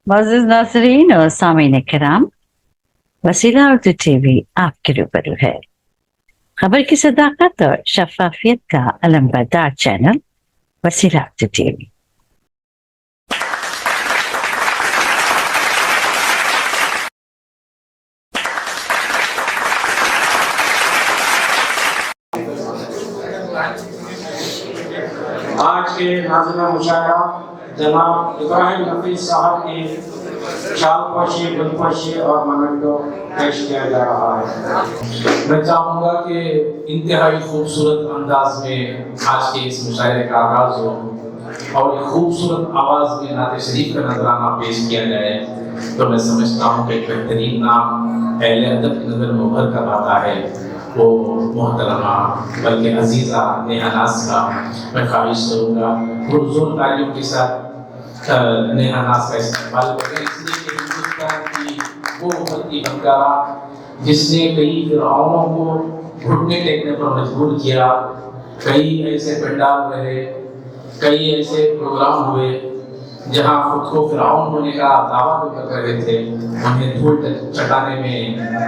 मोअज़्ज़िज़ नाज़रीन और सामीन किराम, वसीला उर्दू टीवी आपके रूबरू है। खबर की सदाकत और शफाफियत का अलमबरदार चैनल वसीला उर्दू टीवी। आज के नाज़िम मुशायरा जनाब इब्राहिम हफीज साहब की शालपोशी, गुलपोशी और मोमेंटो पेश किया जा रहा है। मैं चाहूँगा कि इंतहाई खूबसूरत अंदाज में आज के इस मुशायरे का आगाज हो और एक खूबसूरत आवाज़ में नाते शरीफ का नजराना पेश किया जाए, तो मैं समझता हूँ कि एक बेहतरीन नाम अहले अदब की नज़र में उभर कर आता है, वो मोहतरमा बल्कि अजीज़ा नेहा नाज़ का मैं ख्वाहिश करूँगा पुरज़ोर तालियों के साथ नेहा नाज़ का इस्तेमाल करें, इसलिए कि हिंदुस्तान की वो उभरती बंगारा जिसने कई फिरौनों को घुटने टेकने पर मजबूर किया, कई ऐसे पंडाल रहे, कई ऐसे प्रोग्राम हुए जहां खुद को फिरौन होने का दावा भी कर रहे थे, उन्हें धूल चटाने में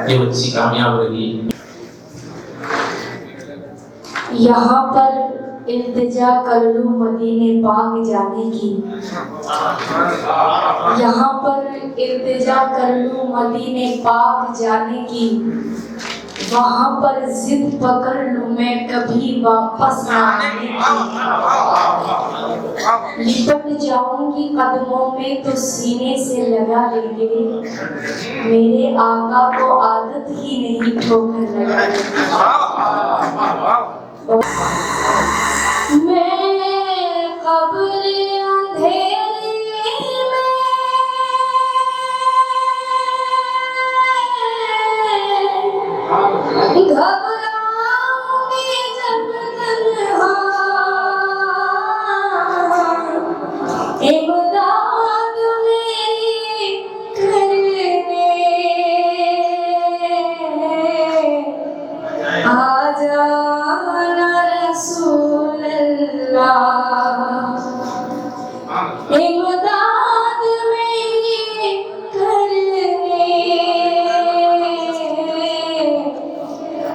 ये बच्ची कामयाब रही। यहाँ पर इल्तिजा कर लूं मदीने पाक जाने की, यहाँ पर इल्तिजा कर लूं मदीने पाक जाने की, वहाँ पर जिद पकड़ लूं मैं कभी वापस ना आने की। लिपट जाऊंगी कदमों में तो सीने से लगा लेंगे, मेरे आका को आदत ही नहीं ठोकर लगाने की। मैं कब्र अंधेरी में घबराऊंगी जब तन्हा, इमदाद मेरी करने आ जाना रसूल अल्लाह, इमदाद मेरी करने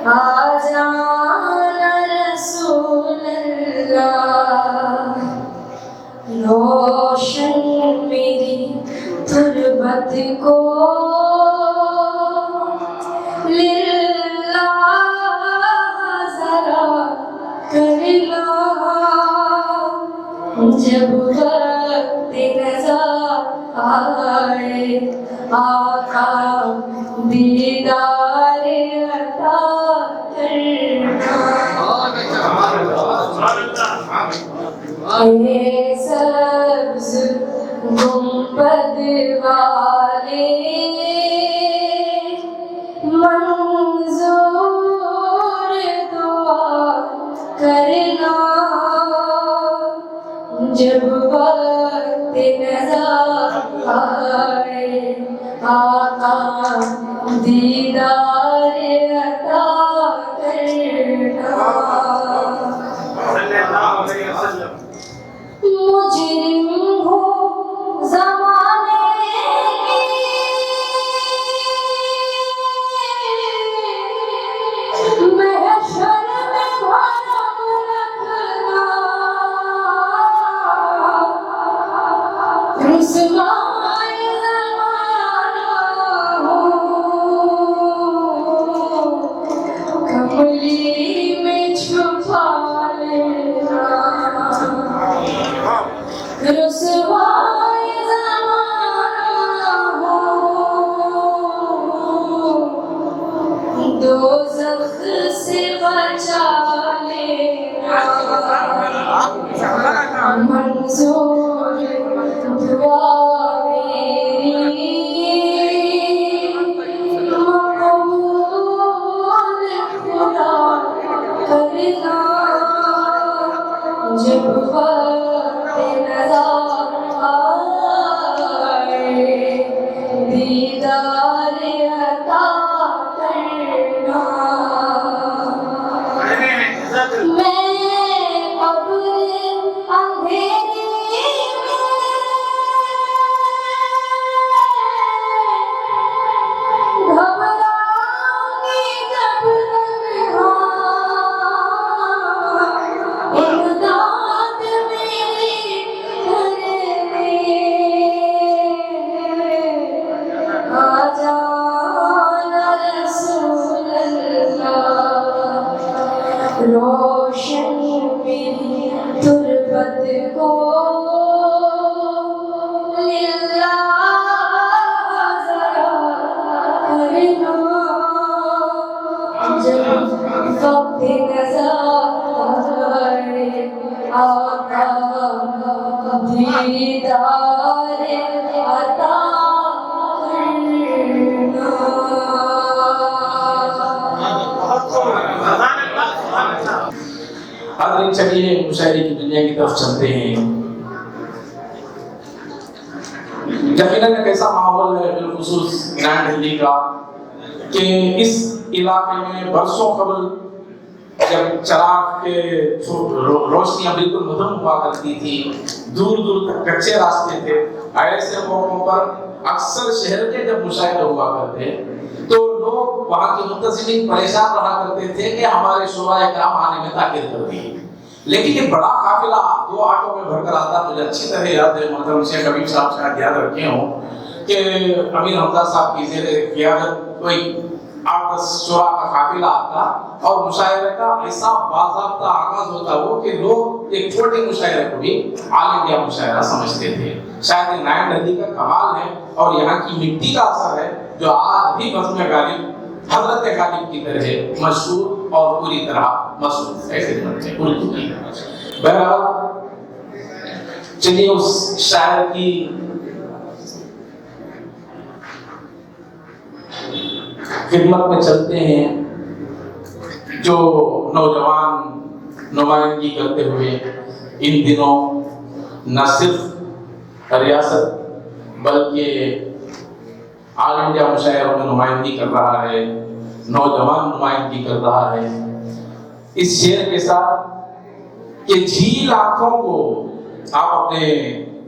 आ जाना रसूल अल्लाह। रोशन मेरी तुरबत को लिल्लाह जरा करना, जब वक्त नज़ा आए आका दीदार अता करना। ये सब्ज़ गुंबद वाले मंजूर दुआ करना, जब वक्त नज़ा आए आका दीदार अता करना। मुजरिम हूँ ज़माने की, महशर में भरम रखना, रुसवाए ज़माना हूँ, कमली में छुपा लेना, रुसवाए ज़माना हूँ, दोज़ख से बचा लेना, मंजूर दुआ मेरी मक़बूल खुदा करना, जब वक्त नज़ा आए दीदार अता करना। मैं कब्र अंधेरी में हाज़रीन, चलिए मुशायरे की दुनिया की तरफ चलते हैं। यकीनन एक ऐसा माहौल है बिलखुसूस नैन दिल्ली का कि इस इलाके में बरसों कबल जब चराग के रोशनियां बिल्कुल मधुम हुआ करती थी, दूर दूर तक कच्चे रास्ते थे, ऐसे मौकों पर अक्सर शहर के जब मुशायरे हुआ करते तो लोग वहाँ के मुत्तसिलीन परेशान रहा करते थे कि हमारे शोराए कराम आने में ताखिर कर दी। लेकिन ये बड़ा काफिला 2 ऑटो में भरकर आता। मुझे अच्छी तरह याद है, मोहतरम शेख हबीब साहब शायद याद रखे हों कि अमीर हमजा साहब की क़ियादत कोई 8-10 शोरा का काफिला आता और मुशायरे का ऐसा बाज़ाब्ता आगाज होता वो कि लोग एक छोटे मुशायरे को भी ऑल इंडिया मुशायरा समझते थे। शायद ये नैन दिल्ली का कमाल है और यहाँ की मिट्टी का असर है जो आज भी बज़्म गालिब हज़रत गालिब की तरह मशहूर और पूरी तरह मशहूर है खिदमत में उर्दू की। बहरहाल चलिए उस शायर की खिदमत में चलते हैं जो नौजवान नुमाइंदगी करते हुए इन दिनों न सिर्फ रियासत बल्कि ऑल इंडिया मुशायरों में नुमाइंदगी कर रहा है, नौजवान नुमाइंदगी कर रहा है इस शेर के साथ कि झील आंखों को आप अपने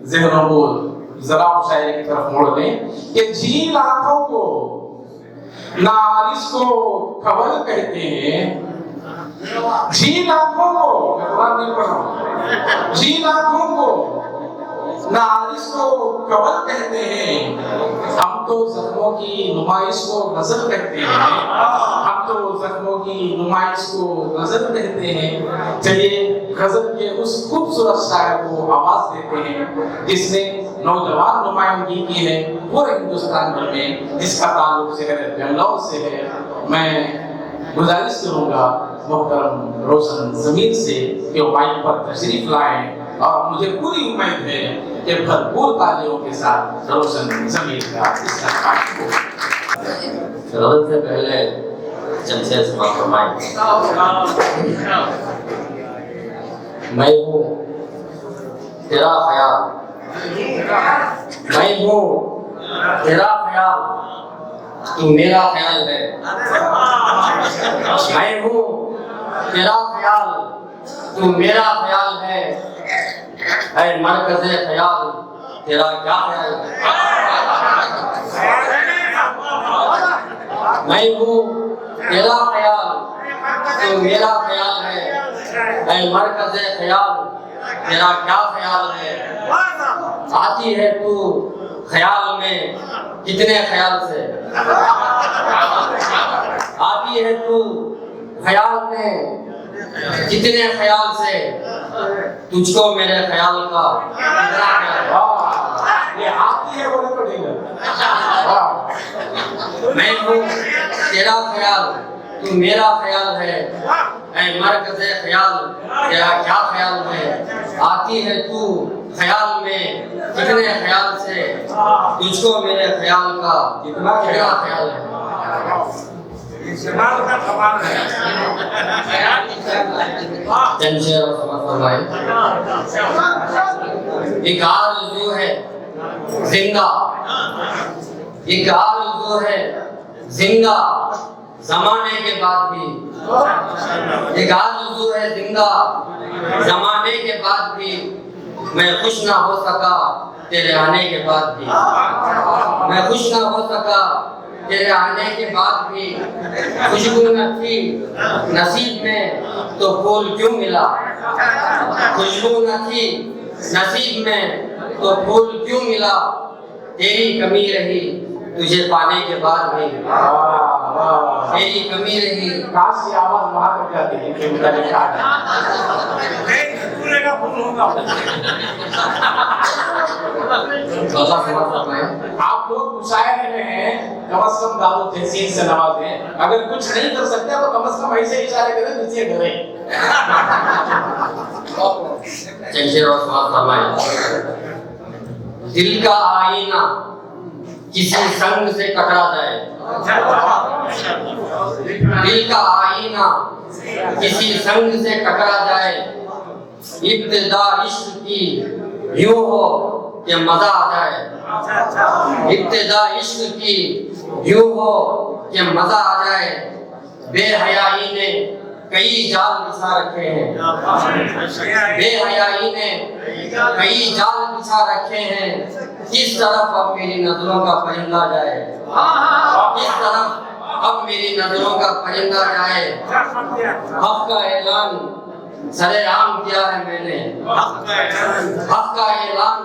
ज़हनों को जरा मुशायरे की तरफ मोड़ दें कि झील आंखों को नारिस को खबर कहते हैं। झील आंखों को, मैं कुरान नहीं पढ़ रहा हूं, झील आंखों को नारिस को खबर कहते हैं। हम तो जख्मों की नुमाइश को गजल कहते हैं, हम तो जख्मों की नुमाइश को गजल कहते हैं। चलिए गजल के उस खूबसूरत शायर को आवाज देते हैं जिसने नौजवान नुमाइंदगी की है पूरे हिंदुस्तान भर में, जिसका ताल्लुक शहर बेंगलौर से है। मैं गुजारिश करूंगा मोहतरम रोशन ज़मीर से कि वो माइक पर तशरीफ लाएं और मुझे पूरी उम्मीद है कि भरपूर तालियों के साथ रोशन ज़मीर का इस कार्यक्रम को गज़ल से पहले चंद शेर समाप्त फरमाएं। मैं हूँ तेरा ख्याल, मैं हूँ तेरा ख्याल, तू मेरा ख्याल है। मैं हूँ तेरा ख्याल, तू मेरा ख्याल है। ऐ मरकज़े ख्याल, तेरा क्या ख्याल है? मैं हूँ तेरा ख्याल, तू मेरा ख्याल है। ऐ मरकज़े ख्याल, तेरा क्या ख्याल है? आती है तू ख्याल में कितने ख्याल से, आती है तू ख्याल में कितने ख्याल से, तुझको मेरे ख्याल का कितना ख्याल। ये आती है बोले तो नहीं मैं हूँ तेरा ख्याल, तू मेरा ख्याल है। ऐ मरकज़े ख्याल, तेरा क्या ख्याल है? आती है तू ख्याल में कितने ख्याल से, तुझको मेरे ख्याल का कितना ख्याल है। चंद शेर और समझ फरमाएं। एक आरज़ू है जिंदा, एक आरज़ू है जिंदा ज़माने के बाद भी, एक आरज़ू है जिंदा ज़माने के बाद भी। मैं खुश ना हो सका तेरे आने के बाद भी, मैं खुश ना हो सका तेरे आने के बाद भी। खुशबू न थी नसीब में तो फूल क्यों मिला, खुशबू न थी नसीब में तो फूल क्यों मिला। तेरी कमी रही तुझे पाने के बाद भी, तेरी कमी रही। काश ये आवाज वहां तक जाती है कि अल्लाह समाज फरमाए। आप लोग मुशायरे में हैं, कम से कम दारू तहसीन से नवाजें। अगर कुछ नहीं कर सकते तो कम से कम ऐसे इशारे करें नीचे करें। चलिए और समाज फरमाए। दिल का आईना किसी संग से टकरा जाए, दिल का आईना किसी संग से टकरा जाए, इब्तिदा इश्क की यूं हो कि मजा आ जाए, इब्तिदा इश्क की यूं हो कि मजा आ जाए। बेहयाई ने कई जाल बिछा रखे हैं, बेहयाई ने कई जाल बिछा रखे हैं। किस तरफ अब मेरी नजरों का परिंदा जाए, किस तरफ अब मेरी नजरों का परिंदा जाए। हक का ऐलान सरेआम किया है मैंने, हक का ऐलान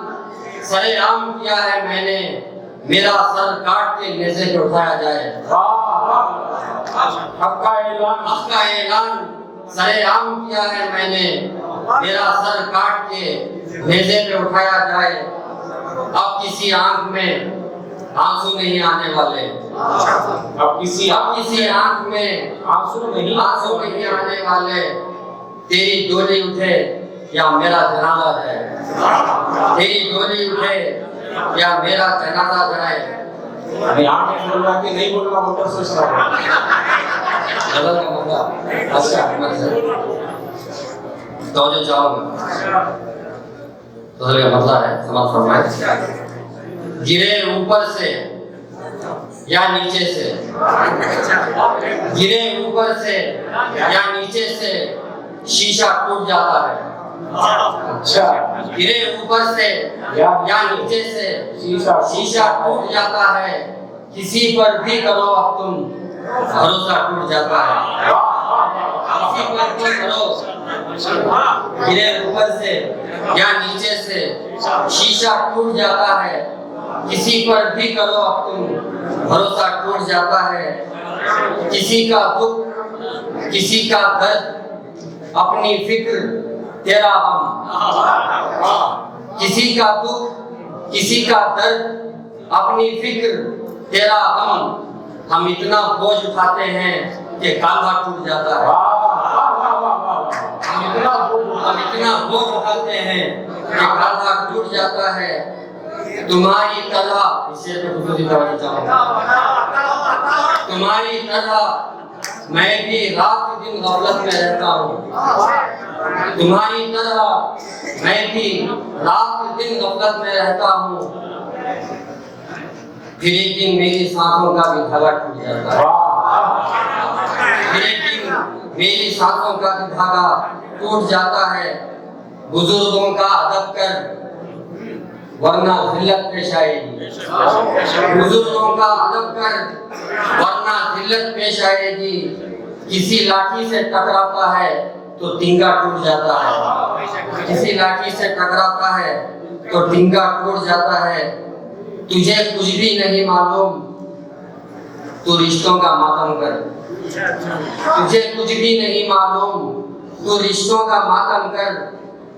सरेआम किया है मैंने। मेरा सर काट के नेज़े पे उठाया जाए, हक का ऐलान सरेआम किया है मैंने। मेरा सर काट के नेज़े पे उठाया जाए। अब किसी आंख में आंसू नहीं आने वाले, अब किसी आंख में आंसू नहीं आने वाले। तेरी डोली उठे या मेरा जनाजा जाए, तेरी डोली उठे या मेरा जनाजा जाए। यहाँ में बोल रहा कि नहीं बोल रहा, मतलब सोच रहा है। गलत का मतलब अच्छा तो जो चाहूंगा तो का मतलब है, समझ फरमाए। गिरे ऊपर से या नीचे से, गिरे ऊपर से या नीचे से शीशा टूट जाता है। अच्छा, गिरे ऊपर से या नीचे से शीशा टूट जाता है। किसी पर भी करो अब तुम भरोसा टूट जाता है, किसी पर भी करो। गिरे ऊपर से या नीचे से शीशा टूट जाता है। किसी पर भी करो अब तुम भरोसा टूट जाता है। किसी का दुख किसी का दर्द अपनी फिक्र तेरा गम, किसी का दुख किसी का दर्द अपनी फिक्र तेरा गम। हम इतना बोझ उठाते हैं कि कांधा टूट जाता है, हम इतना बोझ उठाते हैं कि कांधा टूट जाता है। तुम्हारी तरह इसे तो दूसरी तरह चाहूंगा, तुम्हारी तरह मैं भी रात दिन गफलत में रहता हूँ, तुम्हारी तरह मैं भी रात दिन गफलत में रहता हूँ। फिर एक दिन मेरी सांसों का भी धागा टूट जाता है, फिर एक दिन मेरी सांसों का भी धागा टूट जाता है। बुजुर्गों का अदब कर वरना जिल्लत पेश आएगी, बुजुर्गों का अदब कर वरना जिल्लत पेश आएगी। किसी लाठी से टकराता है तो टिंगा टूट जाता है, किसी लाठी से टकराता है तो टिंगा टूट जाता है। तुझे कुछ भी नहीं मालूम तू रिश्तों का मातम कर, तुझे कुछ भी नहीं मालूम तू रिश्तों का मातम कर।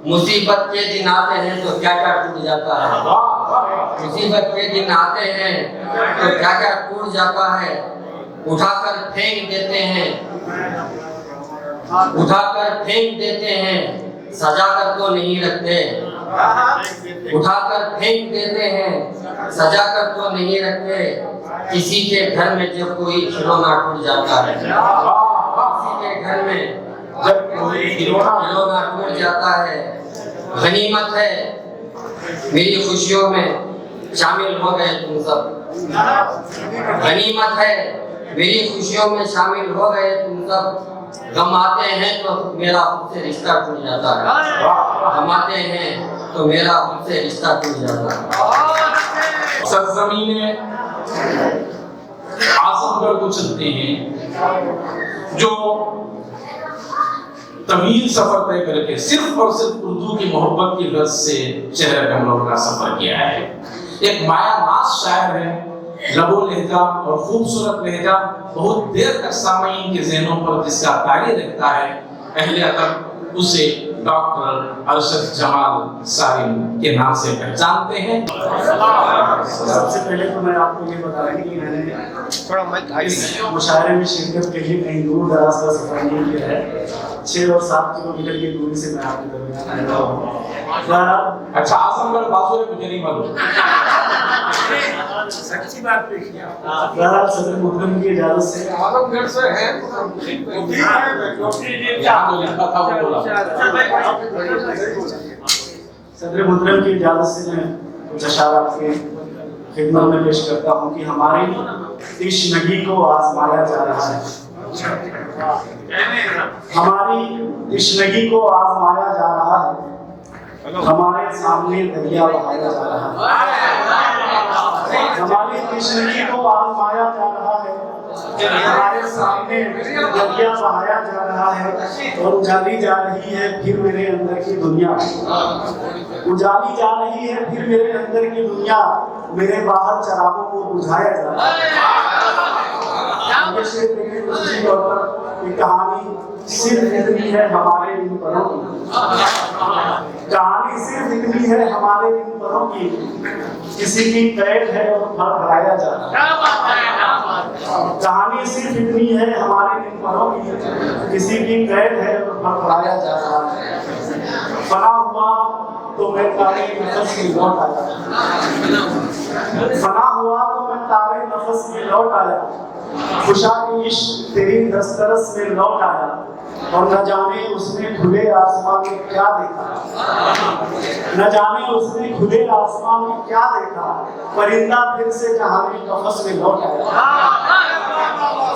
मुसीबत के दिन आते हैं तो क्या क्या टूट जाता है, मुसीबत के दिन आते हैं तो क्या क्या टूट जाता है। उठाकर फेंक देते हैं, उठाकर फेंक देते हैं, सजा कर तो नहीं रखते, उठाकर फेंक देते हैं, सजा कर तो नहीं रखते। किसी के घर में जब कोई खिलौना टूट जाता है, किसी के घर में जब कोई खिलौना टूट जाता है। गनीमत है मेरी खुशियों में शामिल हो गए तुम सब, गनीमत है मेरी खुशियों में शामिल हो गए तुम सब। गम आते हैं तो मेरा खुद से रिश्ता टूट जाता है, गम आते हैं तो मेरा खुद से रिश्ता टूट जाता है। सरजमीने आजमगढ़ को चलते हैं, जो तवील सफर तय करके सिर्फ और सिर्फ उर्दू की मोहब्बत की गर्ज से शहर कमरों का सफर किया है। एक मायानाज शायर है, लबो लहजा और खूबसूरत लहजा बहुत देर तक सामीन के ज़हनों पर जिसका तारी रखता है। अहले अदब उसे डॉक्टर अरशद जमाल सारिम के नाम से पहचानते हैं। सबसे पहले तो मैं आपको ये बता रहा कि मैंने इस मुशायरे में शिरकत के लिए कहीं दूर दराज का सफर नहीं किया है। 6 और 7 किलोमीटर की दूरी से मैं आपके दरमियान आया हूँ। अच्छा, आजमगढ़ बाजू है, मुझे नहीं मालूम। सच्ची बात देखिए, सदर मुहतरम की इजाजत से आजमगढ़ से है, यहाँ जो लिखा था वो बोला। सदर मुहतरम की इजाजत से मैं कुछ अशार आपके खिदमत में पेश करता हूँ कि हमारी तिश्नगी को आजमाया जा रहा है। हमारी तिश्नगी को आजमाया जा रहा है, हमारे सामने दरिया बहाया जा रहा है। हमारी तिश्नगी को आजमाया जा रहा है, हमारे सामने दरिया बहाया जा रहा है और उजाली जा रही है फिर मेरे अंदर की दुनिया। उजाली जा रही है फिर मेरे अंदर की दुनिया, मेरे बाहर चरागों को बुझाया जा रहा है। ये कहानी सिर्फ इतनी है हमारे इन पलों की, कहानी सिर्फ इतनी है हमारे इन पलों की, किसी की कैद है और फड़फड़ाया जा रहा है। कहानी सिर्फ इतनी है हमारे इन पलों की, किसी की कैद है और फड़फड़ाया जा रहा है। फना हुआ तो मैं तारे नफस में लौट आया, फना हुआ तो मैं तारे नफस में लौट आया, खुशा की इश्क तेरी दस्तरस में लौट आया और न जाने उसने खुले आसमान में क्या देखा, न जाने उसने खुले आसमान में क्या देखा, परिंदा फिर से जहां में कफस में लौट आया।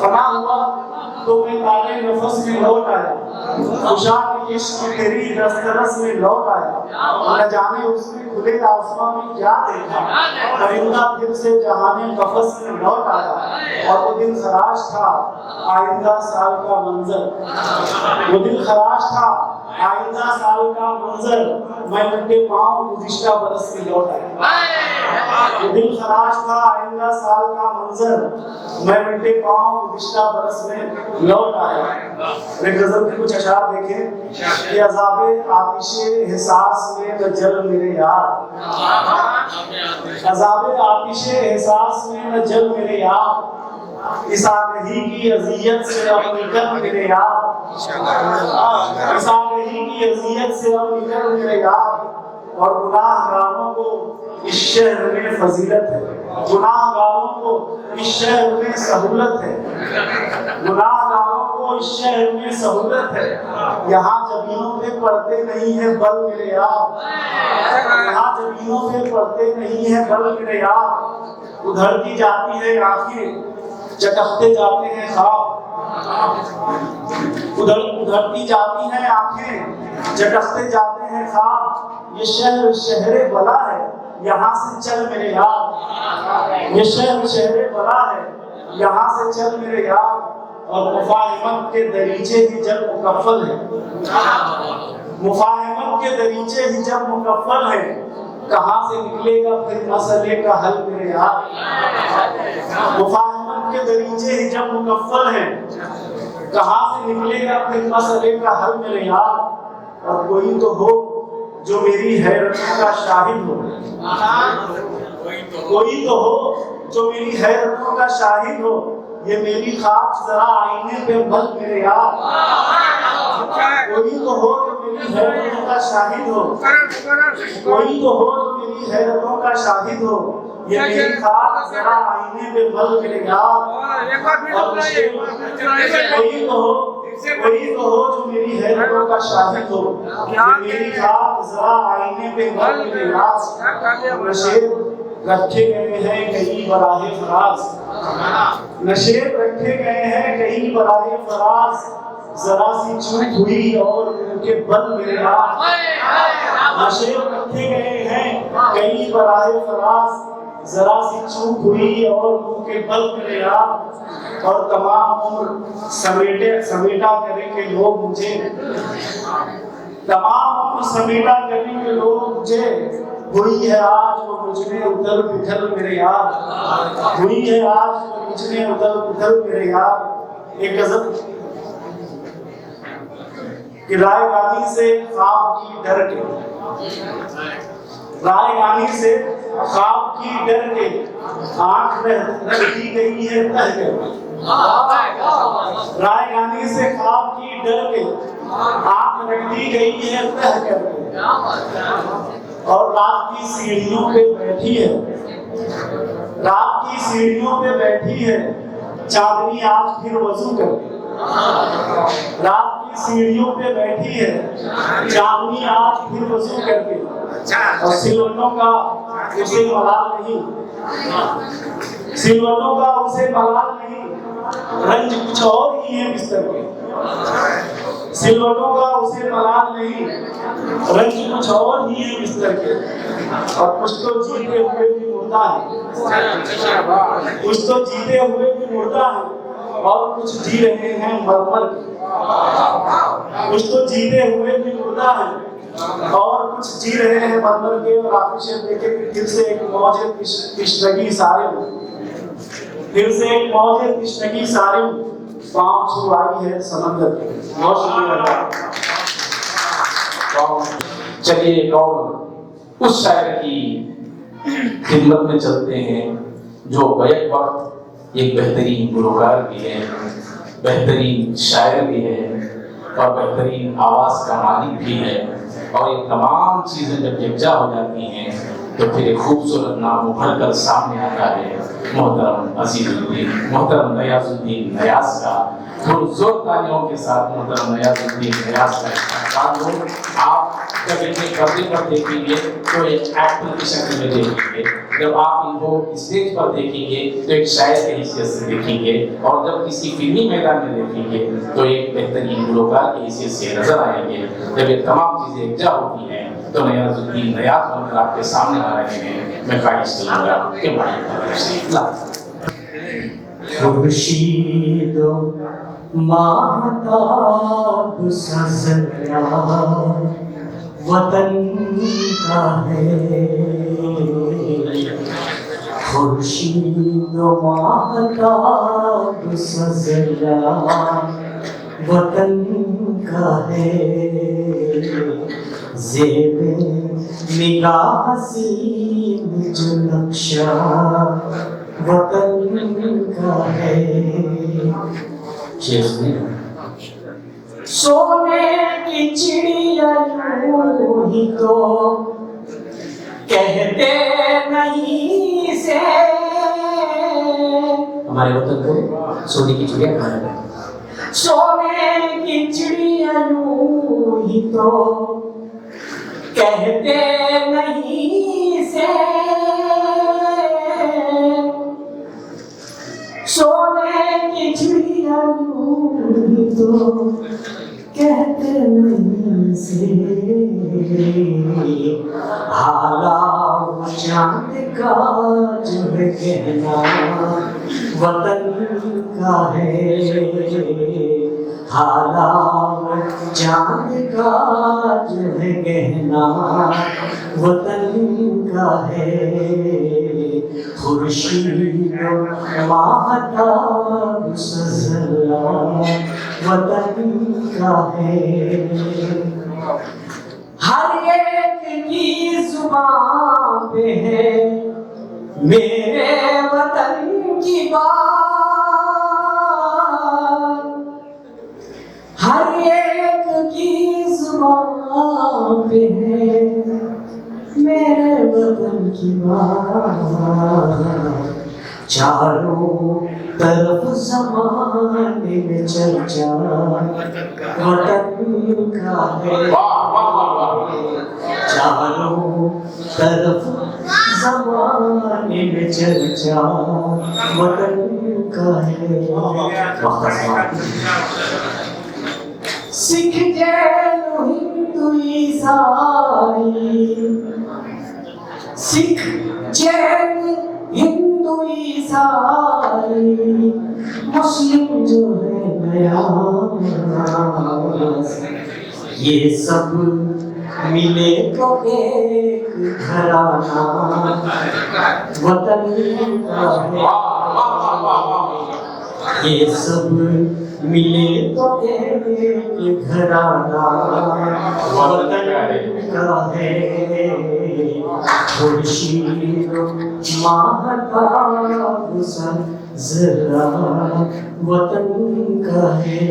फना हुआ तो मैं तारे नफस में लौट आया, खुशा की इश्क तेरी दस्तरस में लौट आया और न जाने उसने खुले आसमान में क्या देखा, परिंदा फिर से जहां में कफस में लौट आया। और वो दिन खराश था आइंदा साल का मंजर, वो दिन खराश था आइंदा साल का मंजर, मैं उनके पाँव गुज़िश्ता बरस में लौट आया। वो दिन खराश था आइंदा साल का मंजर, मैं उनके पाँव गुज़िश्ता बरस में लौट आया। मैं गज़ल के कुछ अशार देखें कि अज़ाबे आतिशे एहसास में न जल मेरे यार, अज़ाबे आतिशे एहसास में न जल मेरे यार, इस आगही की अज़ियत से अब निकल मेरे यार, इस आगही की अज़ियत से अब निकल मेरे यार। और गुनाहगारों को इस शहर में फजीलत है, गुनाहगारों को इस शहर में सहूलत है, गुनाहगारों को इस शहर में सहूलत है। यहाँ जमीनों पे पड़ते नहीं है बल मेरे यार, यहाँ जमीनों पे पड़ते नहीं है बल मेरे यार। उधरती जाती है आंखें चटकते जाते हैं ख्वाब, उधरती जाती हैं आंखें चटकते जाते हैं ख्वाब। ये शहर शहरे बला है, यहाँ से चल मेरे यार, ये शहर शहरे बला है, यहाँ से चल मेरे यार। और मुफाहिमत के दरीचे ही जब मुकफ्फल है, मुफाहिमत के दरीचे ही जब मुकफ्फल है, कहाँ से निकलेगा फिर मसले का हल मेरे यार। मुफाहिमत के दरीचे ही जब मुकफ्फल है, कहाँ से निकलेगा फिर मसले का हल मेरे यार। और कोई तो हो जो मेरी हैरतों का शाहिद हो, कोई तो हो जो मेरी हैरतों का शाहिद हो, ये मेरी खाक जरा आईने पे मल मेरे यार। कोई तो हो जो मेरी हैरतों का शाहिद हो, कोई तो हो जो मेरी हैरतों का शाहिद हो, ये मेरी खाक जरा आईने पे मल मेरे यार। कोई तो हो जो मेरी हैरतों का शाहिद हो, ये मेरी खाक जरा आईने पे मल मेरे यार। नशेब रखे गए हैं कई बराहे फराज, नशेब रखे गए हैं कई बराहे फराज, जरा सी चूक हुई और उनके बल मेरे यार। नशेब रखे गए हैं कई बराहे फराज, जरा सी चूक हुई और उनके बल मेरे यार। और तमाम उम्र समेटा करेंगे लोग मुझे, तमाम उम्र समेटा करेंगे लोग मुझे, हुई है आज वो मुझमें उथल पुथल मेरे यार, हुई है आज वो मुझमें उथल पुथल मेरे यार। एक गजल कि रायगानी से ख्वाब की डर के, रायगानी से ख्वाब की डर के आंख रखी गई है तह के, रायगानी से ख्वाब की डर के आंख रखी गई है तह करके, और रात की सीढ़ियों पे बैठी है, रात की सीढ़ियों पे बैठी है चांदनी आज फिर वजू करके, रात की सीढ़ियों पे बैठी है चांदनी आज फिर वजू करके, और सिलवटों का उसे मलाल नहीं, सिलवटों का उसे मलाल नहीं, रंज कुछ और ही है बिस्तर के, सिलवटों का उसे मलाल नहीं, रंज कुछ और ही है बिस्तर के, और कुछ तो जीते हुए भी मुर्दा है, कुछ तो जीते हुए भी मुर्दा है, और कुछ जी रहे हैं मरमर के, कुछ तो जीते हुए भी मुर्दा है, और कुछ जी रहे हैं मरमर के। और आप इसे देखें फिर से एक मौज कृष्णगी सारे, फिर से एक मौज कृष्णगी सारे पांव छुआई है समंदर के। बहुत शुक्रिया। चलिए एक और उस शायर की खिदमत में चलते हैं जो बैक वक्त एक बेहतरीन गुलकार भी है, बेहतरीन शायर भी है, और बेहतरीन आवाज का मालिक भी है, और ये तमाम चीजें जब यकजा हो जाती हैं तो फिर एक खूबसूरत नाम उभर कर सामने आता है, मोहतरम अजीजुद्दीन, मोहतरम नयाजुद्दीन नयाज का। जोर तालियों के साथ मोहतरम नयाजुद्दीन नयाज का इस्तेमाल हो। आप जब इनके पर्दे पर देखेंगे तो एक एक्टर की शक्ल में देखेंगे, जब आप इनको स्टेज पर देखेंगे तो एक शायर की हैसियत से देखेंगे, और जब किसी फिल्मी मैदान में देखेंगे तो एक बेहतरीन गुलकार की हैसियत से नजर आएंगे। जब ये तमाम चीजें एकजा होती हैं तो नयाजुद्दीन नयाज बनकर आपके सामने आ रहे हैं। मैं ख्वाहिश करूंगा कि खुर्शीद माहताब सा ज़रा वतन का है, खुर्शीद माहताब सा ज़रा वतन का है, ज़ेबे निगाह हसीन जो नक्शा वतन का है। सोने की चिड़िया यूं ही तो कहते नहीं से, हमारे वतन को सोने की चिड़िया कहा जाता है। सोने की चिड़िया यूं ही तो कहते नहीं से, सोने की चिड़िया तो कहते नहीं से, हाला चांद का जो है कहना वतन का है, हाला चांद का जो है कहना वतन का है। खुर्शीद माहताब सा ज़रा वतन का है। हर एक की जुबान पे है मेरे वतन की बात, हर एक की जुबान पे है मेरे वतन की बात। चारों तरफ ज़माने में चर्चा वतन का है, चारों तरफ ज़माने में चर्चा वतन का है। सिख जैन हिंदू ईसाई, सिख जैन हिंदू ईसाई मुस्लिम जो है नया, ये सब मिले तो एक घराना वतन का है। ये सब मिले तो एक घराना वतन का है, खुर्शीद महताब सा जरा वतन का है।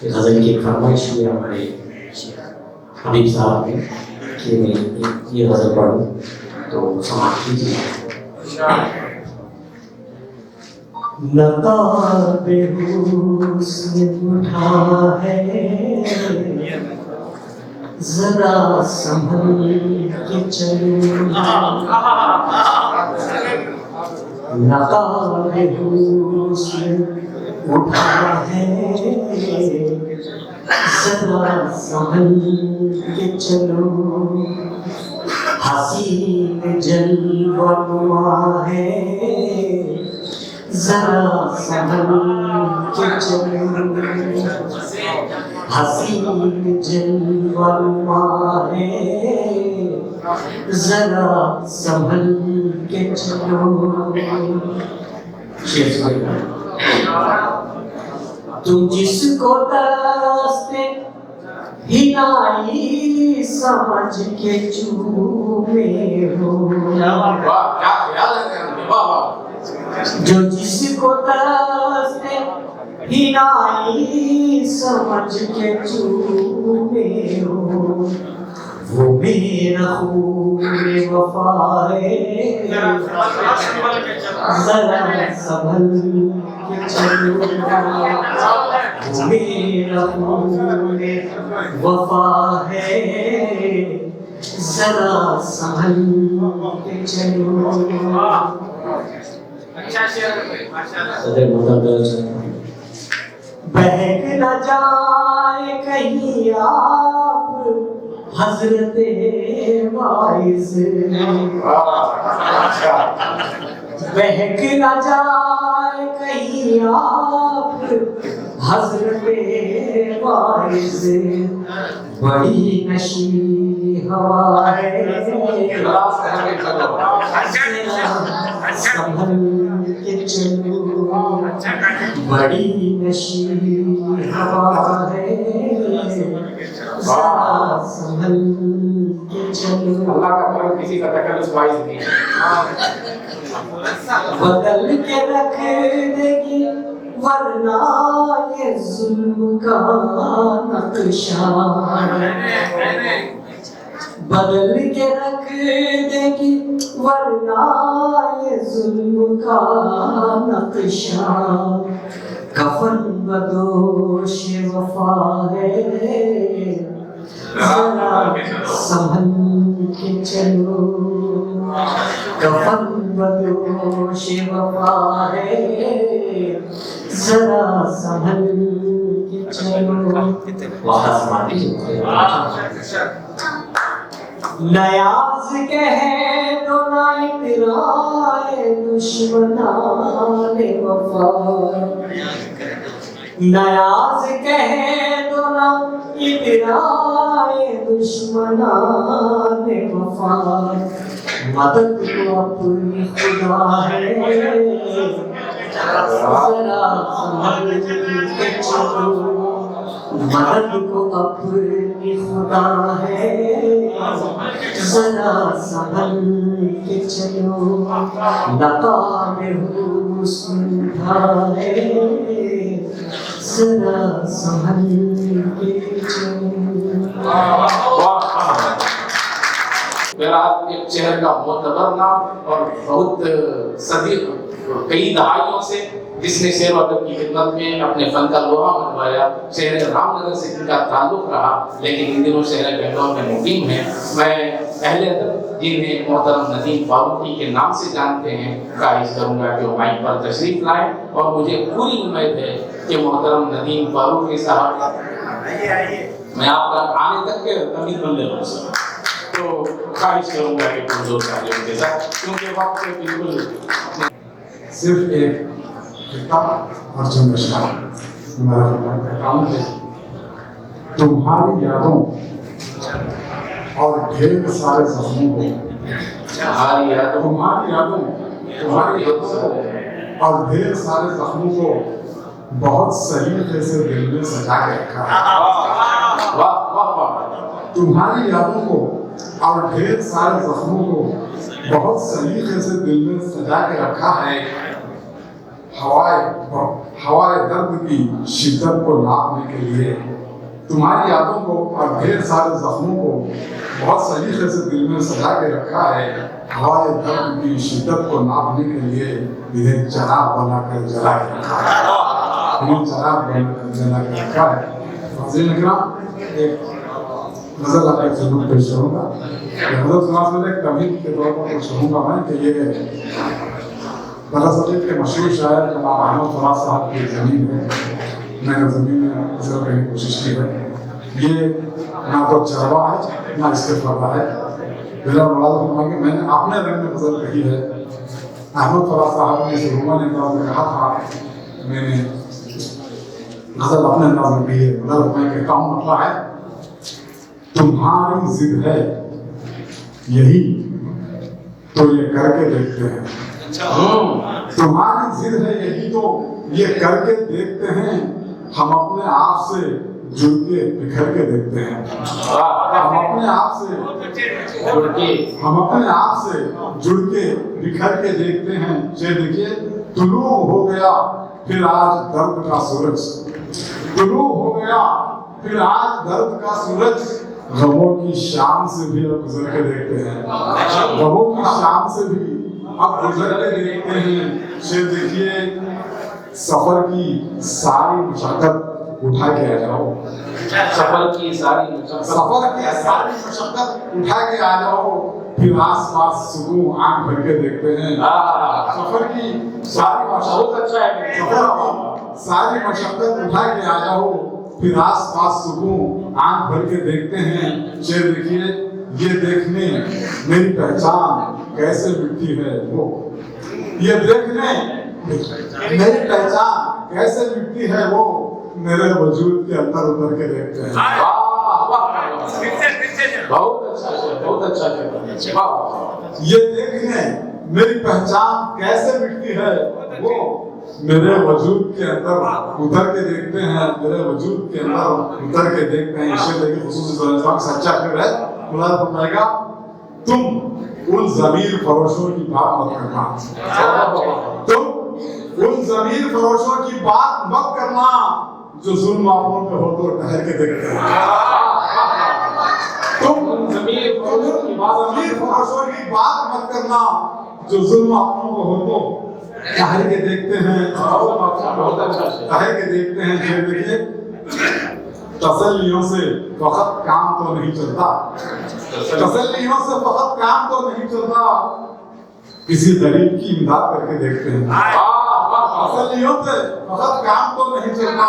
गजल की फरमाइश हुई हमारे हबीब साहब ने कि मैं ये गजल पढ़ूं, तो समाप्त कीजिए। नकाबे हुस्न उठा है, जरा संभल के चलो। नकाबे हुस्न उठा है, जरा संभल के चलो। हसीन जलवा नुमा है, जरा संभल के चलो। हसीन जलवा नुमा है, जरा संभल के चलो। तुम जिसको तरसते हिनाई समझ के चूमे हो, क्या ख्याल है, वाह वाह। जो जिसको तरसते हिनाई समझ के चूमे हो, वो मेरा खून वफा है, जरा संभल के चलो। वो मेरा खून वफा है, जरा संभल के चलो। बहक न जाए कहीं आप हजरते वाइज, बहक न जाए कहीं आप हजरते वाइज। बड़ी नशी हवा है, संभल के चलो। बड़ी नशी हवा है, जरा संभल के चलो। अल्लाह का करम किसी का तकल्लुफ वाइज नहीं है। बदल के रख देगी वरना ये जुल्म का नक्शा, बदल के रख देगी वरना ये जुल्म का नक्शा। कफन बदोश वफा है, जरा संभल के चलो। कफन बदोश वफा है, जरा संभल के चलो। नयाज कहे तो ना इतराए दुश्मनाने वफा, नयाज कहे तो ना इतराए दुश्मनाने वफा। मदद को अपनी खुदा है, जरा संभल के चलो। मदद को अपनी खुदा है, जरा संभल के चलो। नकाब हुस्न है, जरा संभल के चलो। बेरात एक शहर का मोतबर नाम और बहुत सदी कई दहाइयों से जिसने शेर व अदब की खिदमत में अपने फन का लोहा मनवाया। शहर रामनगर से इनका ताल्लुक रहा, लेकिन इन दिनों शहर बेंगलोर में मुकीम है। मैं अहले अदब जिन्हें मोहतरम नदीम फारूकी के नाम से जानते हैं, ख्वाहिश करूंगा कि वो माइक पर तशरीफ लाएं, और मुझे पूरी उम्मीद है कि मोहतरम नदीम फारूकी साहब, मैं आपका आने तक के तमीज़ बंदे रहूँगा, तो ख्वाहिश करूंगा कि तुम जोर तालियों के साथ, क्योंकि वक्त बिल्कुल सिर्फ एक किताब और चंद अशआर हमारा फरमान का काम है। तुम्हारी यादों और ढेर सारे जख्मों को, तुम्हारी यादों तुम्हारी यादों और ढेर सारे जख्मों को बहुत सलीके से दिल में सजा के रखा है। तुम्हारी यादों को और ढेर सारे जख्मों को बहुत सलीके से दिल में सजा के रखा है। हवाए दर्द की शिद्दत को नापने के लिए तुम्हारी यादों को और ढेर सारे जख्मों को बहुत सलीके से दिल में सजा के रखा है। हवाए दर्द की शिद्दत को नापने के लिए इन्हें चराग बनाकर जला के रखा है। इन्हें चराग बनाकर जला के रखा है। नाज़रीन इकराम, एक नजर आपके जरूर पेश करूँगा। हज़रत समाज में एक तमीम के तौर पर पेश करूँगा मैं कि ये दरअसल के मशहूर शायर जनाब अहमद फराज साहब की ज़मीन है। मैंने ज़मीन में नजर करने की कोशिश की है। ये ना तो चरवा है ना इसके फर्दा है। मेरा मुराद फरमा कि मैंने अपने रंग में गज़ल कही है। अहमद फराज साहब ने इस रोमानी अंदाज में कहा था, मैंने गज़ल अपने अंदाज में कही है। मतलब मैं कहता हूँ मतलब है, तुम्हारी जिद है यही तो ये करके देखते हैं। तुम्हारी जिद है यही तो ये करके देखते हैं। हम अपने आप से जुड़ के बिखर के देखते हैं। हम अपने आप से जुड़ के बिखर के देखते हैं। ये देखिए, तुलू हो गया फिर आज दर्द का सूरज, तुलू हो गया फिर आज दर्द का सूरज। गमों की शाम से भी अब गुजर के देखते हैं। गमों की शाम से भी अब गुजर के देखते हैं। शेर देखिए, सफर की सारी मशक्कत उठा के आ जाओ। सफर की सारी मशक्कत उठा के आ जाओ। फिर आस पास सुकून आंख भर के देखते हैं। सफर की सारी मशक्कत उठा के आ जाओ। फिर आस पास सुकून आंख भर के देखते हैं। शेर देखिए, ये देखने मेरी पहचान कैसे मिटती है वो, ये देखने मेरी पहचान कैसे मिटती है वो, मेरे वजूद के अंदर उतर के देखते हैं। बहुत अच्छा। ये देखने मेरी पहचान कैसे मिटती है वो, मेरे वजूद के अंदर उतर के देखते हैं। मेरे वजूद के अंदर उतर के देखते हैं। शेर देखिए, खुसूसी सच्चा शेर है। खुदा फरमाएगा, तुम उन ज़मीर फरोशों की बात मत करना। तुम उन ज़मीर फरोशों की बात मत करना जो जुल्म अपनों पे हो तो ठहर के देखते हैं। तुम ज़मीर फरोशों की बात मत करना जो जुल्म अपनों को हो तो ठहर के देखते हैं। ठहर के देखते हैं। फिर देखिए, तसल्लियों से वक्त काम तो नहीं चलता। तसल्लियों से वक्त काम तो नहीं चलता। किसी गरीब की इमदाद करके देखते हैं। तसल्लियों से वक्त काम तो नहीं चलता।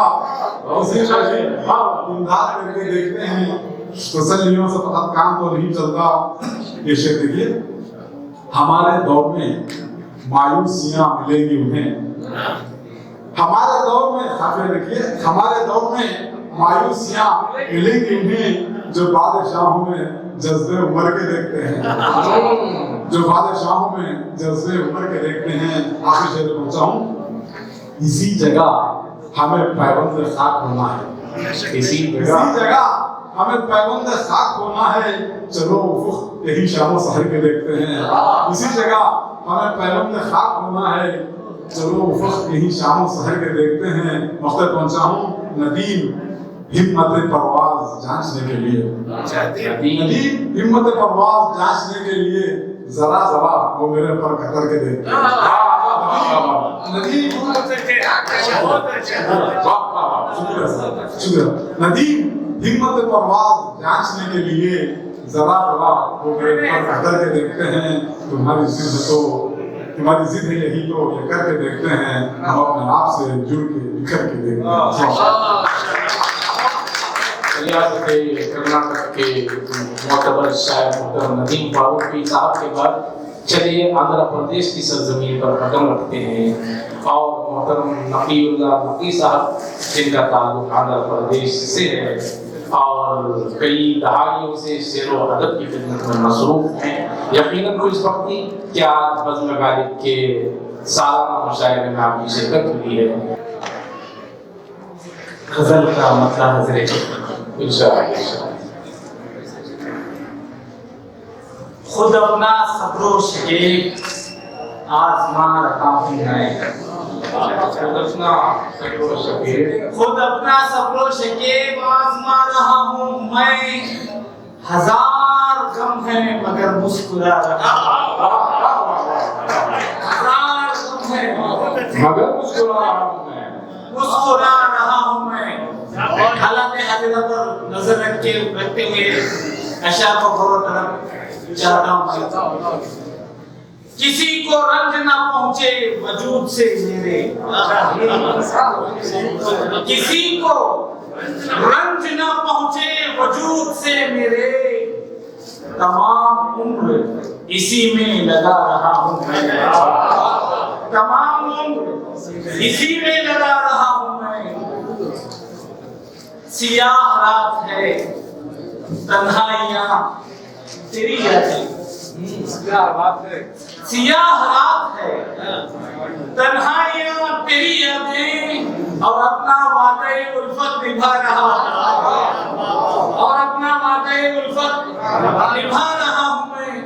किसी गरीब की इमदाद करके देखते हैं। तसल्लियों से वक्त काम तो नहीं चलता। ये शेर देखिए, हमारे दौर में मायूसियां मिलेगी उन्हें। हमारे दौर में खाफिया देखिए, हमारे दौर में मायूसियां मिलेंगी उन्हें जो बादशाहों में जज्बे उमर के देखते हैं। जो बादशाहों में जज्बे उमर के देखते हैं। आखिर शेर पहुंचा हूं, इसी जगह हमें पैबंद खाक होना है। इसी जगह हमें पैबंद खाक होना है। चलो उफ़ुक़ यही शामो सहर के देखते हैं। इसी जगह हमें पैबंद खाक होना है। चलो उफ़ुक़ यही शामो सहर के देखते हैं। मक़सद पहुंचा हूं, नदीम हिम्मत परवाज़ जांचने के लिए। नदीम हिम्मत परवाज़ जांचने के लिए जरा जरा वो मेरे पर कतर के देखते हैं। नदीम हिम्मत परवाज़ जांचने के लिए जरा जरा वो मेरे पर कतर के देखते हैं। तुम्हारी जिद है यही तो ये करके देखते हैं। हम अपने आप से जुड़ के बिखर के देखते हैं। रियासत कर्नाटक के मोतबर शायर मोहतरम नदीम फारूकी साहब के बाद चलिए आंध्र प्रदेश की सरजमीन पर कदम रखते हैं और मोहतरम नकीउल्लाह नकी साहब, जिनका ताल्लुक आंध्र प्रदेश से है और कई दहाइयों से शेर व अदब की खिदमत में मसरूफ हैं, यकीनन कोई इस वक्त की क्या बज़्म गालिब के सालाना मुशायरे में आपकी शिरकत हुई है। गजल का मतलब हजरत इंशाअल्लाह। खुद अपना सब्रो शकीब आसमां रखा हूँ मैं, खुद अपना सब्रो शकीब आसमां रहा हूँ मैं, हजार गम है मगर मुस्कुरा रहा हूँ, हजार गम है मगर मुस्कुरा रहा हूँ मैं, मुस्कुरा रहा हूँ मैं। हालात हाजिरा पर नजर रखते हुए अशआर को गौर तरफ चाहता हूँ। किसी को रंज ना पहुंचे वजूद से मेरे, किसी को रंज ना पहुंचे वजूद से मेरे, तमाम उम्र इसी में लगा रहा हूँ मैं, तमाम उम्र इसी में लगा रहा हूँ मैं। सियाह रात है तन्हाइयाँ तेरी यादें, सियाह रात है तन्हाइयाँ तेरी यादें, और अपना वादे उल्फत निभा रहा, और अपना वादे उल्फत निभा रहा हूँ मैं।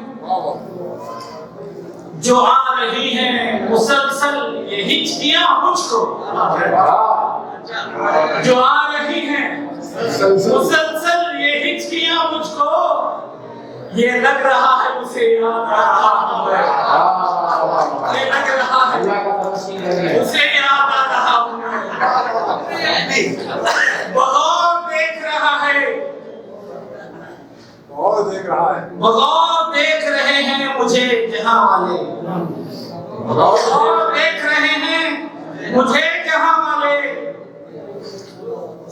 जो आ रही हैं मुसलसल ये हिचकियाँ मुझको, जो आ रही हैं मुसलसल ये हिचकियाँ मुझको, ये लग रहा है उसे याद आ रहा हूँ, ये लग रहा है उसे याद आ रहा हूँ। बगौर देख रहा है, बगौर देख रहे हैं मुझे जहाँ वाले, बगौर देख रहे हैं मुझे जहाँ वाले,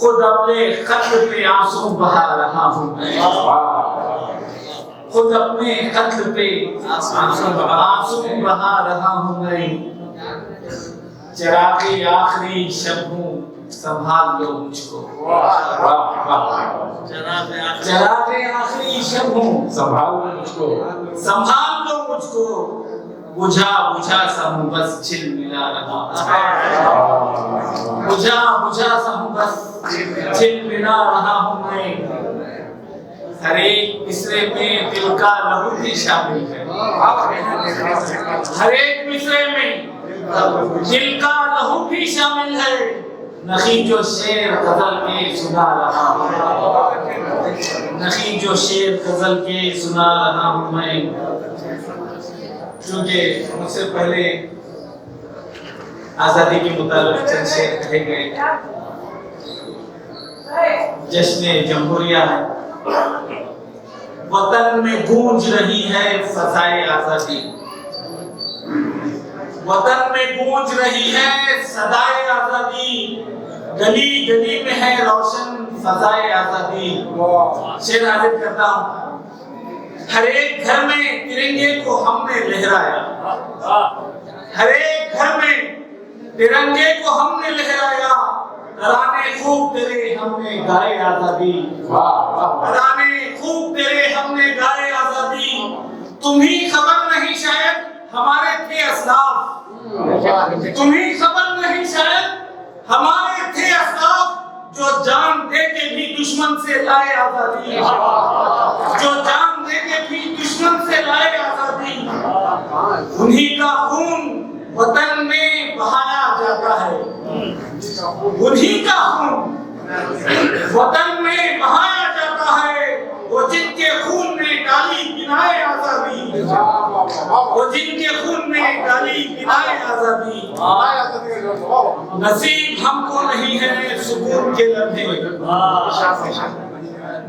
खुद अपने खत पे आंसू बहा रहा हूँ मैं, खुद अपने कत्ल पे आंसू बहा रहा हूँ मैं। चिरागे आखिरी शब हूँ संभाल लो मुझको, चिरागे आखिरी शब हूँ संभाल लो मुझको, संभाल लो मुझको। बुझा बुझा सा हूँ बस छिल मिला रहा, बुझा बुझा सा हूँ बस छिल मिला रहा हूँ मैं। हर एक मिसरे में दिल का लहू भी शामिल है, हर एक मिसरे में दिल का लहू भी शामिल है। नखी जो शेर गजल के सुना रहा हूँ, नखी जो शेर गजल के सुना रहा हूँ मैं। क्योंकि मुझसे पहले आजादी के मुताबिक चंद शेर कहे गए। जश्न जमहूरिया है, वतन में गूंज रही है फज़ाए आजादी, वतन में गूंज रही है सदाए आजादी, गली गली में है रोशन फज़ाए आजादी। शेर हाजिर करता हूँ। हर एक घर में तिरंगे को हमने लहराया, हर एक घर में तिरंगे को हमने लहराया। तराने खूब तेरे हमने गाए आजादी, तराने खूब तेरे हमने गाए आजादी। तुम्ही खबर नहीं शायद हमारे थे असलाफ, तुम्ही खबर नहीं शायद हमारे थे असलाफ, जो जान दे के भी दुश्मन से लाए आजादी, जो जान दे के भी दुश्मन से लाए आजादी। उन्हीं का खून वतन में बहाया जाता है, उन्हीं का खून वतन में बहाया जाता है। वो जिनके खून में डाली बिनाए आजादी, वो जिनके खून में डाली बिनाए आजादी। नसीब हमको नहीं है सुकून के लम्हे,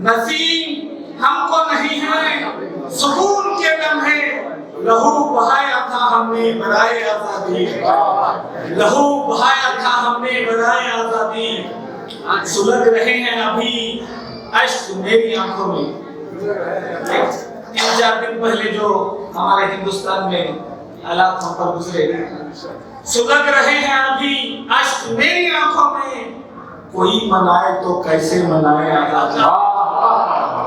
नसीब हमको नहीं है सुकून के लम्हे। लहू बहाया था हमने बराए आजादी, लहू बहाया था हमने बराए आजादी। सुलग रहे हैं अभी अश्क मेरी आंखों में। 3-4 दिन पहले जो हमारे हिंदुस्तान में हालात हम पर गुजरे, सुलग रहे हैं अभी अश्क मेरी आंखों में। कोई मनाए तो कैसे मनाए आजादी,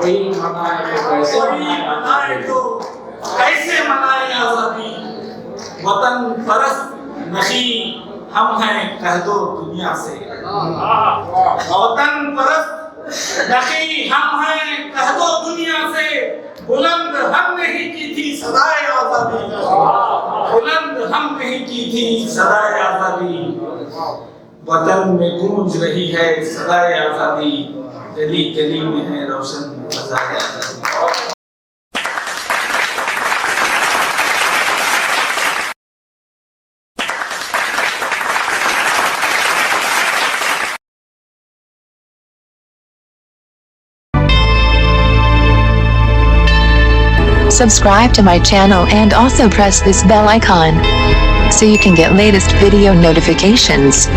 कोई मनाए तो कैसे मनाएं आजादी, वतन परस्त नहीं हम हैं कह दो दुनिया से। वतन परस्त नहीं हम हैं कह दो दुनिया से, बुलंद हम नहीं की थी सदाए आजादी, बुलंद हम नहीं की थी सदाए आजादी। वतन में गूंज रही है सदाए आजादी, गली गली में है रोशन फजाए आजादी। Subscribe to my channel and also press this bell icon so you can get latest video notifications.